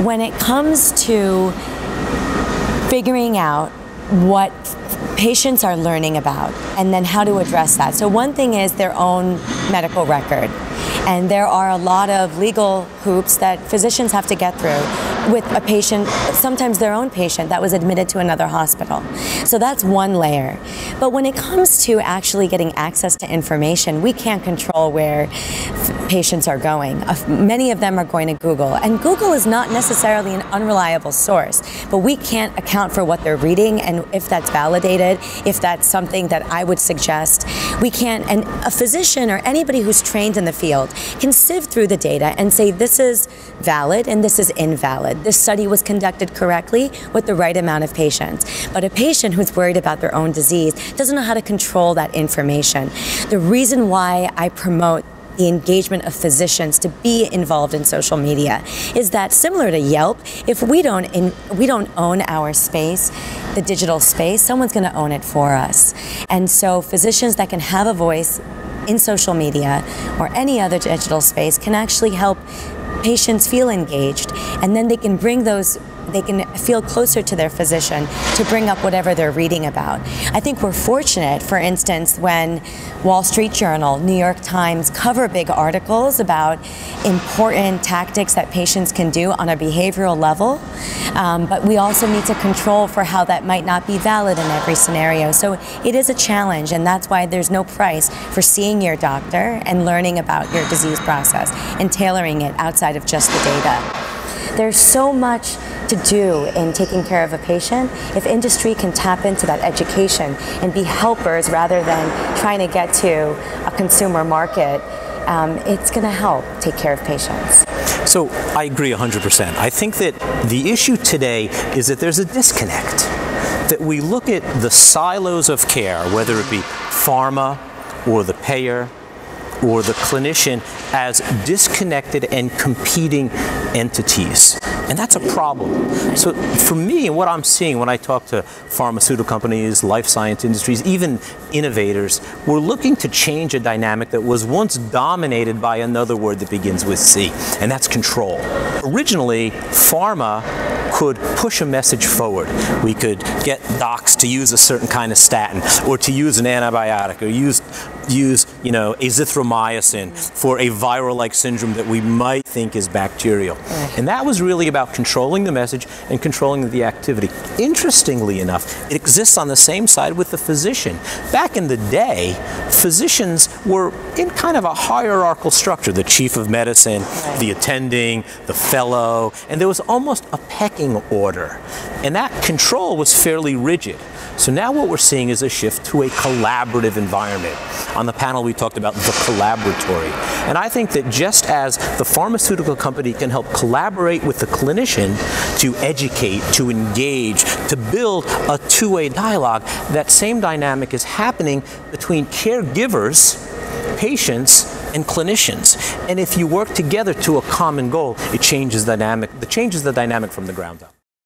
when it comes to figuring out what patients are learning about and then how to address that. So one thing is their own medical record. And there are a lot of legal hoops that physicians have to get through with a patient, sometimes their own patient, that was admitted to another hospital. So that's one layer. But when it comes to actually getting access to information, we can't control where patients are going. Many of them are going to Google. And Google is not necessarily an unreliable source, but we can't account for what they're reading and if that's validated, if that's something that I would suggest. We can't, and a physician or anybody who's trained in the field can sift through the data and say this is valid and this is invalid. This study was conducted correctly with the right amount of patients. But a patient who's worried about their own disease doesn't know how to control that information. The reason why I promote the engagement of physicians to be involved in social media is that, similar to Yelp, if we don't own our space, the digital space, someone's going to own it for us. And so physicians that can have a voice in social media or any other digital space can actually help patients feel engaged, and then they can bring those, they can feel closer to their physician to bring up whatever they're reading about. I think we're fortunate, for instance, when Wall Street Journal, New York Times cover big articles about important tactics that patients can do on a behavioral level, but we also need to control for how that might not be valid in every scenario. So it is a challenge, and that's why there's no price for seeing your doctor and learning about your disease process and tailoring it outside of just the data. There's so much to do in taking care of a patient. If industry can tap into that education and be helpers rather than trying to get to a consumer market, it's going to help take care of patients. So I agree 100%. I think that the issue today is that there's a disconnect. That we look at the silos of care, whether it be pharma or the payer or the clinician, as disconnected and competing entities. And that's a problem. So for me, and what I'm seeing when I talk to pharmaceutical companies, life science industries, even innovators, we're looking to change a dynamic that was once dominated by another word that begins with C, and that's control. Originally, pharma could push a message forward. We could get docs to use a certain kind of statin, or to use an antibiotic, or use azithromycin for a viral-like syndrome that we might think is bacterial. And that was really about controlling the message and controlling the activity. Interestingly enough, it exists on the same side with the physician. Back in the day, physicians were in kind of a hierarchical structure. The chief of medicine, the attending, the fellow, and there was almost a pecking order. And that control was fairly rigid. So now what we're seeing is a shift to a collaborative environment. On the panel we talked about the collaboratory. And I think that just as the pharmaceutical company can help collaborate with the clinician to educate, to engage, to build a two-way dialogue, that same dynamic is happening between caregivers, patients, and clinicians. And if you work together to a common goal, it changes the dynamic from the ground up.